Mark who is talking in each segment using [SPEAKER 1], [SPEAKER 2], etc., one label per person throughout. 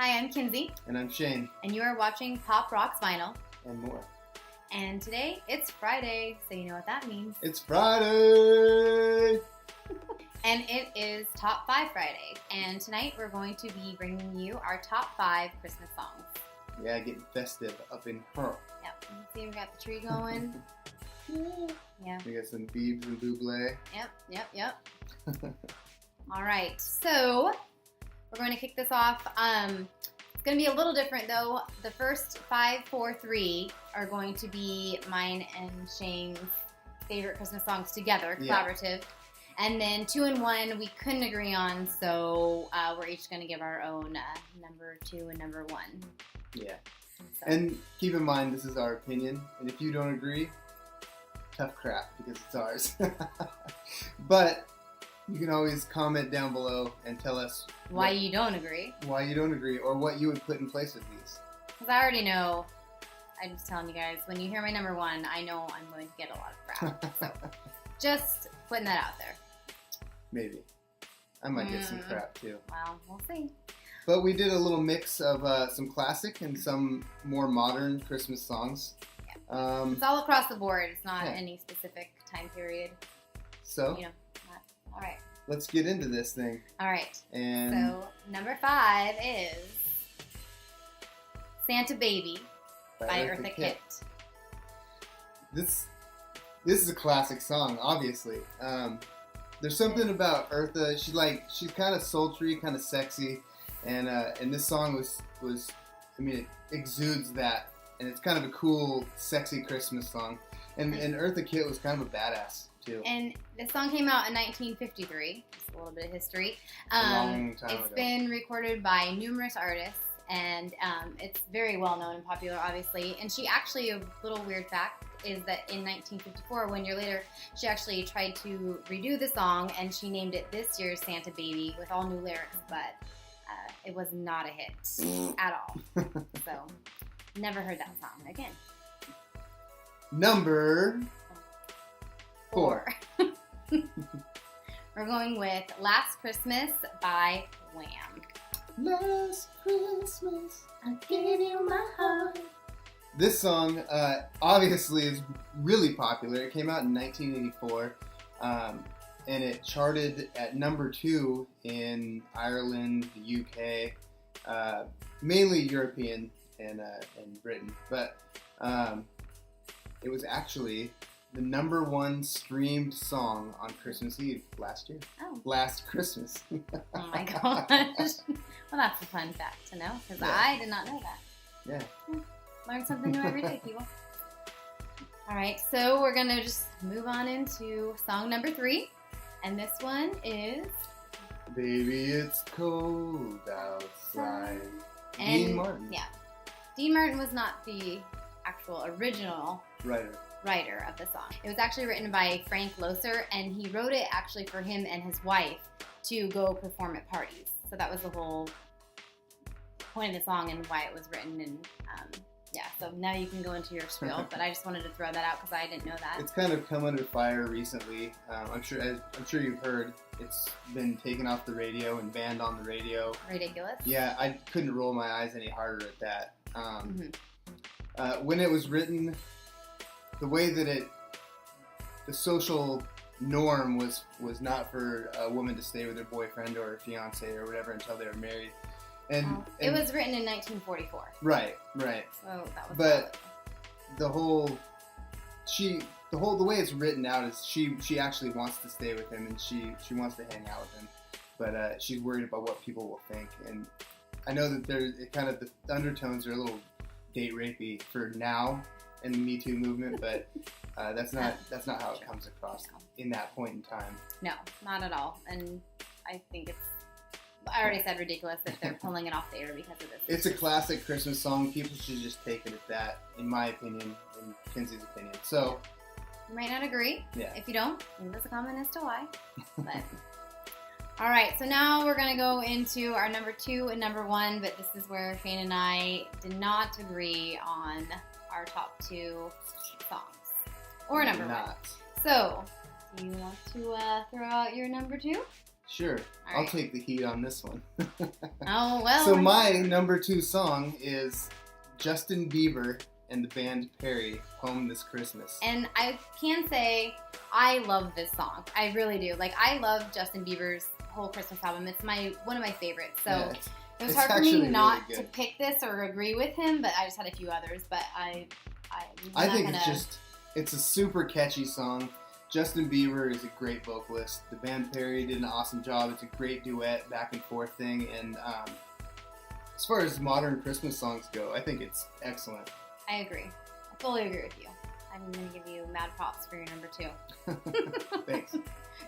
[SPEAKER 1] Hi, I'm Kinsey.
[SPEAKER 2] And I'm Shane.
[SPEAKER 1] And you are watching PopRocks Vinyl.
[SPEAKER 2] And more.
[SPEAKER 1] And today, it's Friday, so you know what that means.
[SPEAKER 2] It's Friday!
[SPEAKER 1] And it is Top 5 Friday. And tonight, we're going to be bringing you our Top 5 Christmas songs.
[SPEAKER 2] Yeah, getting festive up in her.
[SPEAKER 1] Yep. You see, we got the tree going. Yeah.
[SPEAKER 2] We got some Biebs and Bublé.
[SPEAKER 1] Yep. All right, so we're going to kick this off. It's going to be a little different, though. The first 5, 4, 3 are going to be mine and Shane's favorite Christmas songs together, collaborative. And then 2 and 1 we couldn't agree on, so we're each going to give our own number 2 and number 1.
[SPEAKER 2] Yeah.
[SPEAKER 1] So.
[SPEAKER 2] And keep in mind, this is our opinion, and if you don't agree, tough crap, because it's ours. But you can always comment down below and tell us
[SPEAKER 1] why you don't agree.
[SPEAKER 2] Why you don't agree, or what you would put in place of these.
[SPEAKER 1] Because I already know, I'm just telling you guys, when you hear my number 1, I know I'm going to get a lot of crap. So just putting that out there.
[SPEAKER 2] Maybe. I might get some crap too.
[SPEAKER 1] Well, we'll see.
[SPEAKER 2] But we did a little mix of some classic and some more modern Christmas songs.
[SPEAKER 1] Yeah. It's all across the board. It's not any specific time period.
[SPEAKER 2] So,
[SPEAKER 1] all right.
[SPEAKER 2] Let's get into this thing.
[SPEAKER 1] All right.
[SPEAKER 2] And
[SPEAKER 1] so, number 5 is Santa Baby by Eartha Kitt.
[SPEAKER 2] This is a classic song, obviously. There's something about Eartha. She's kind of sultry, kind of sexy, and this song was it exudes that, and it's kind of a cool, sexy Christmas song. And Eartha Kitt was kind of a badass too.
[SPEAKER 1] And this song came out in 1953. Just a little bit of history.
[SPEAKER 2] A long time ago.
[SPEAKER 1] It's been recorded by numerous artists, and it's very well known and popular, obviously. And she actually, a little weird fact is that in 1954, 1 year later, she actually tried to redo the song, and she named it this year's Santa Baby with all new lyrics, but it was not a hit at all. So, never heard that song again.
[SPEAKER 2] Number 4.
[SPEAKER 1] We're going with Last Christmas by Wham.
[SPEAKER 2] Last Christmas,
[SPEAKER 1] I gave you my heart.
[SPEAKER 2] This song, obviously, is really popular. It came out in 1984, and it charted at number 2 in Ireland, the UK, mainly European and Britain. But it was actually the number 1 streamed song on Christmas Eve last year.
[SPEAKER 1] Oh.
[SPEAKER 2] Last Christmas.
[SPEAKER 1] Oh my gosh. Well, that's a fun fact to know, because I did not know that.
[SPEAKER 2] Yeah.
[SPEAKER 1] Learn something new every day, people. All right, so we're going to just move on into song number 3. And this one is...
[SPEAKER 2] Baby, it's cold outside.
[SPEAKER 1] And,
[SPEAKER 2] Dean Martin.
[SPEAKER 1] Yeah. Dean Martin was not the actual original writer of the song. It was actually written by Frank Loesser, and he wrote it actually for him and his wife to go perform at parties. So that was the whole point of the song and why it was written. And so now you can go into your spiel, but I just wanted to throw that out because I didn't know that.
[SPEAKER 2] It's kind of come under fire recently. I'm sure you've heard. It's been taken off the radio and banned on the radio.
[SPEAKER 1] Ridiculous.
[SPEAKER 2] Yeah, I couldn't roll my eyes any harder at that. When it was written, the way that the social norm was not for a woman to stay with her boyfriend or her fiance or whatever until they were married. And
[SPEAKER 1] it was written in 1944.
[SPEAKER 2] Right.
[SPEAKER 1] So that was.
[SPEAKER 2] But the way it's written out is she actually wants to stay with him and she wants to hang out with him, but she's worried about what people will think. And I know that the undertones are a little date rapey for now in the Me Too movement, but that's not how it comes across in that point in time.
[SPEAKER 1] No, not at all. And I think I already said ridiculous that they're pulling it off the air because of this.
[SPEAKER 2] It's a classic Christmas song. People should just take it at that, in my opinion, in Kinsey's opinion. So
[SPEAKER 1] you might not agree.
[SPEAKER 2] Yeah.
[SPEAKER 1] If you don't, leave us a comment as to why. But all right, so now we're gonna go into our number 2 and number 1, but this is where Shane and I did not agree on our top 2 songs or number 1. So, do you want to throw out your number 2?
[SPEAKER 2] Sure.
[SPEAKER 1] All
[SPEAKER 2] I'll
[SPEAKER 1] right.
[SPEAKER 2] take the heat on this one.
[SPEAKER 1] Oh, well.
[SPEAKER 2] So my number 2 song is Justin Bieber and the band Perry, Home This Christmas.
[SPEAKER 1] And I can say I love this song. I really do. Like, I love Justin Bieber's whole Christmas album. It's one of my favorites. So
[SPEAKER 2] Yeah,
[SPEAKER 1] it was
[SPEAKER 2] it's
[SPEAKER 1] hard for me
[SPEAKER 2] actually
[SPEAKER 1] not
[SPEAKER 2] really
[SPEAKER 1] to
[SPEAKER 2] good.
[SPEAKER 1] pick this or agree with him, but I just had a few others. But I'm
[SPEAKER 2] I
[SPEAKER 1] not
[SPEAKER 2] think
[SPEAKER 1] gonna...
[SPEAKER 2] it's a super catchy song. Justin Bieber is a great vocalist. The band Perry did an awesome job. It's a great duet, back and forth thing. And as far as modern Christmas songs go, I think it's excellent.
[SPEAKER 1] I agree. I fully agree with you. I'm going to give you mad props for your number 2.
[SPEAKER 2] Thanks.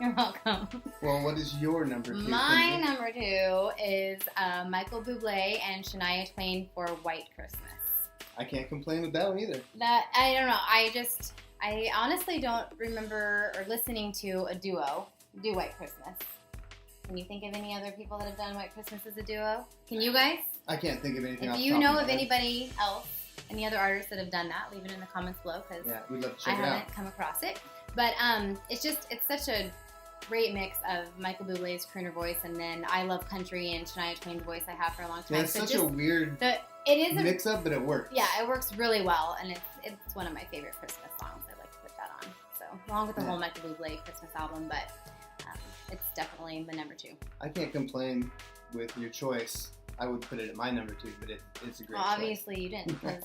[SPEAKER 1] You're welcome.
[SPEAKER 2] Well, what is your number 2?
[SPEAKER 1] My
[SPEAKER 2] Kenzie?
[SPEAKER 1] number 2 is Michael Bublé and Shania Twain for White Christmas.
[SPEAKER 2] I can't complain with that one either.
[SPEAKER 1] That, I don't know. I honestly don't remember or listening to a duo do White Christmas. Can you think of any other people that have done White Christmas as a duo? Can you guys?
[SPEAKER 2] I can't think of anything.
[SPEAKER 1] If
[SPEAKER 2] off the
[SPEAKER 1] you
[SPEAKER 2] top
[SPEAKER 1] know
[SPEAKER 2] my
[SPEAKER 1] of
[SPEAKER 2] head.
[SPEAKER 1] anybody else, any other artists that have done that, leave it in the comments below because
[SPEAKER 2] Yeah, we'd love to
[SPEAKER 1] I
[SPEAKER 2] check it out.
[SPEAKER 1] haven't come across it. But it's such a great mix of Michael Bublé's crooner voice and then I love country and Shania Twain's voice I have for a long time.
[SPEAKER 2] Yeah, it's such a weird
[SPEAKER 1] it is a
[SPEAKER 2] mix up, but it works.
[SPEAKER 1] yeah, it works really well, and it's one of my favorite Christmas songs. I like to put that on. So along with the whole Michael Bublé Christmas album, but it's definitely the number 2.
[SPEAKER 2] I can't complain with your choice. I would put it at my number 2, but it's a great
[SPEAKER 1] Well,
[SPEAKER 2] choice.
[SPEAKER 1] obviously you didn't because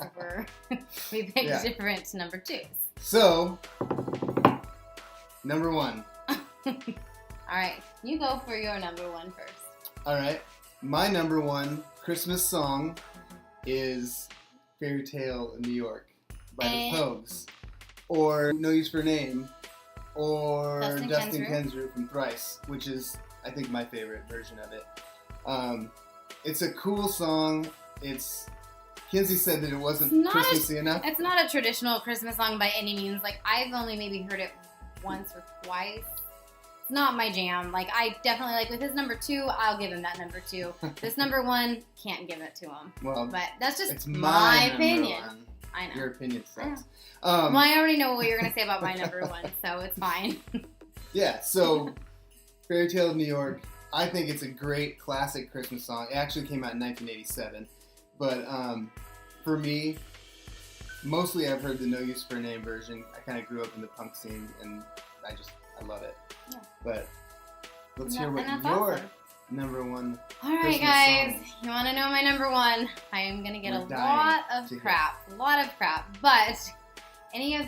[SPEAKER 1] we picked different number 2s.
[SPEAKER 2] So, number 1.
[SPEAKER 1] All right, you go for your number 1 first.
[SPEAKER 2] All right, my number 1 Christmas song is "Fairy Tale of New York" by the Pogues, or "No Use for a Name," or Dustin Kensrue from Thrice, which is, I think, my favorite version of it. It's a cool song. Kinsey said that it wasn't Christmassy enough.
[SPEAKER 1] It's not a traditional Christmas song by any means. Like, I've only maybe heard it once or twice. It's not my jam. Like, I definitely, like, with his number 2, I'll give him that number 2. This number 1, can't give it to him.
[SPEAKER 2] Well,
[SPEAKER 1] but that's just
[SPEAKER 2] it's
[SPEAKER 1] my
[SPEAKER 2] number
[SPEAKER 1] opinion.
[SPEAKER 2] 1.
[SPEAKER 1] I know.
[SPEAKER 2] Your opinion sucks.
[SPEAKER 1] Well, I already know what you're going to say about my number 1, so it's fine.
[SPEAKER 2] Yeah, so Fairy Tale of New York, I think it's a great classic Christmas song. It actually came out in 1987. But for me, mostly I've heard the No Use for a Name version. I kind of grew up in the punk scene, and I love it. Yeah. But let's hear what your number 1
[SPEAKER 1] All right,
[SPEAKER 2] Christmas
[SPEAKER 1] guys,
[SPEAKER 2] song.
[SPEAKER 1] you want to know my number 1? I am going to get
[SPEAKER 2] We're
[SPEAKER 1] a lot of crap. But any of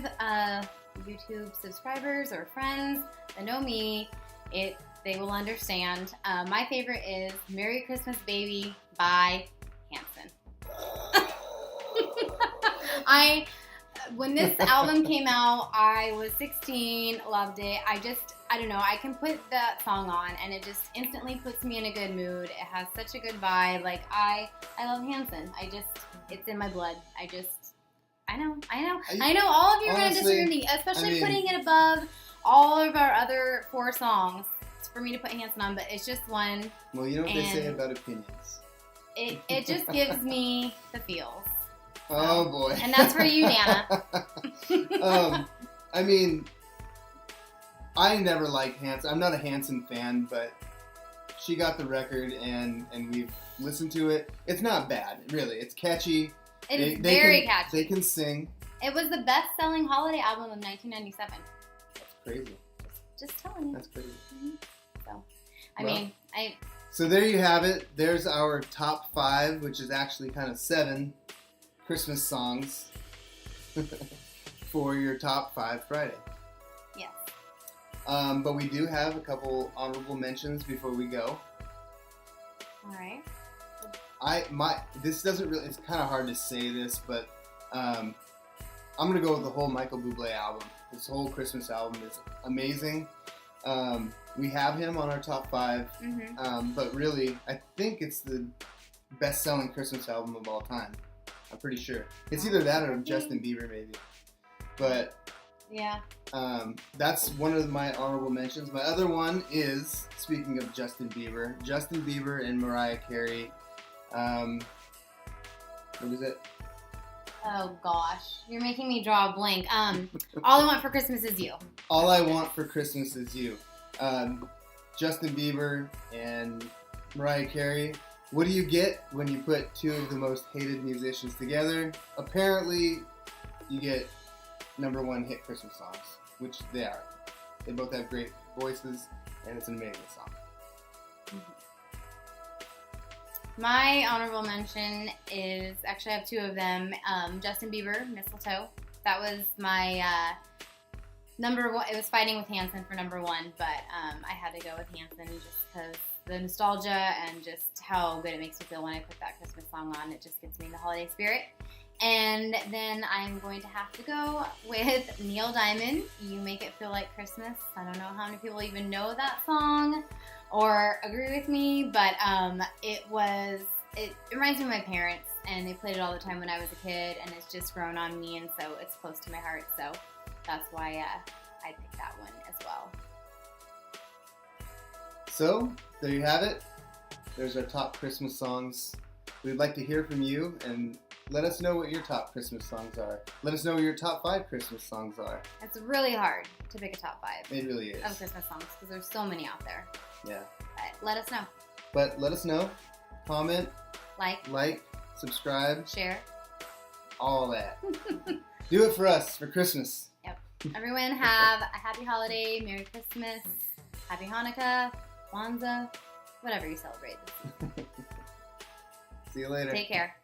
[SPEAKER 1] YouTube subscribers or friends that know me, they will understand. My favorite is Merry Christmas Baby by Hanson. When this album came out, I was 16, loved it. I don't know, I can put that song on and it just instantly puts me in a good mood. It has such a good vibe. Like, I love Hanson. It's in my blood. I know all of you are going to disagree with me, especially putting it above all of our other 4 songs for me to put Hanson on, but it's just one.
[SPEAKER 2] Well, you know what they say about opinions.
[SPEAKER 1] It just gives me the feels.
[SPEAKER 2] Oh boy.
[SPEAKER 1] And that's for you, Nana.
[SPEAKER 2] I mean, I never liked Hanson. I'm not a Hanson fan, but she got the record and we've listened to it. It's not bad, really. It's catchy.
[SPEAKER 1] It's very catchy.
[SPEAKER 2] They can sing.
[SPEAKER 1] It was the best-selling holiday album of 1997.
[SPEAKER 2] That's crazy.
[SPEAKER 1] Just telling you.
[SPEAKER 2] That's crazy.
[SPEAKER 1] Mm-hmm.
[SPEAKER 2] So there you have it. There's our top 5, which is actually kind of 7 Christmas songs for your top 5 Friday.
[SPEAKER 1] Yes.
[SPEAKER 2] But we do have a couple honorable mentions before we go.
[SPEAKER 1] All right.
[SPEAKER 2] This doesn't really. It's kind of hard to say this, but I'm gonna go with the whole Michael Bublé album. This whole Christmas album is amazing. We have him on our top 5, but really, I think it's the best-selling Christmas album of all time. I'm pretty sure. It's either that or Justin Bieber, maybe. But
[SPEAKER 1] yeah,
[SPEAKER 2] that's one of my honorable mentions. My other one is, speaking of Justin Bieber and Mariah Carey. What is it?
[SPEAKER 1] Oh gosh, you're making me draw a blank. All I Want for Christmas Is You.
[SPEAKER 2] All I Want for Christmas Is You. Justin Bieber and Mariah Carey. What do you get when you put two of the most hated musicians together? Apparently, you get #1 hit Christmas songs, which they are. They both have great voices, and it's an amazing song.
[SPEAKER 1] My honorable mention is, actually I have two of them, Justin Bieber, Mistletoe. That was my #1. It was fighting with Hanson for #1, but I had to go with Hanson just because the nostalgia and just how good it makes me feel when I put that Christmas song on. It just gets me in the holiday spirit. And then I'm going to have to go with Neil Diamond, You Make It Feel Like Christmas. I don't know how many people even know that song or agree with me, but it reminds me of my parents, and they played it all the time when I was a kid, and it's just grown on me, and so it's close to my heart, so that's why I picked that one as well.
[SPEAKER 2] So, there you have it. There's our top Christmas songs. We'd like to hear from you, and let us know what your top Christmas songs are. Let us know what your top 5 Christmas songs are.
[SPEAKER 1] It's really hard to pick a top 5.
[SPEAKER 2] It really is.
[SPEAKER 1] Of Christmas songs, because there's so many out there.
[SPEAKER 2] Yeah.
[SPEAKER 1] But let us know.
[SPEAKER 2] But let us know. Comment.
[SPEAKER 1] Like.
[SPEAKER 2] Subscribe.
[SPEAKER 1] Share.
[SPEAKER 2] All that. Do it for us for Christmas.
[SPEAKER 1] Yep. Everyone have a happy holiday, Merry Christmas, Happy Hanukkah, Kwanzaa, whatever you celebrate.
[SPEAKER 2] See you later.
[SPEAKER 1] Take care.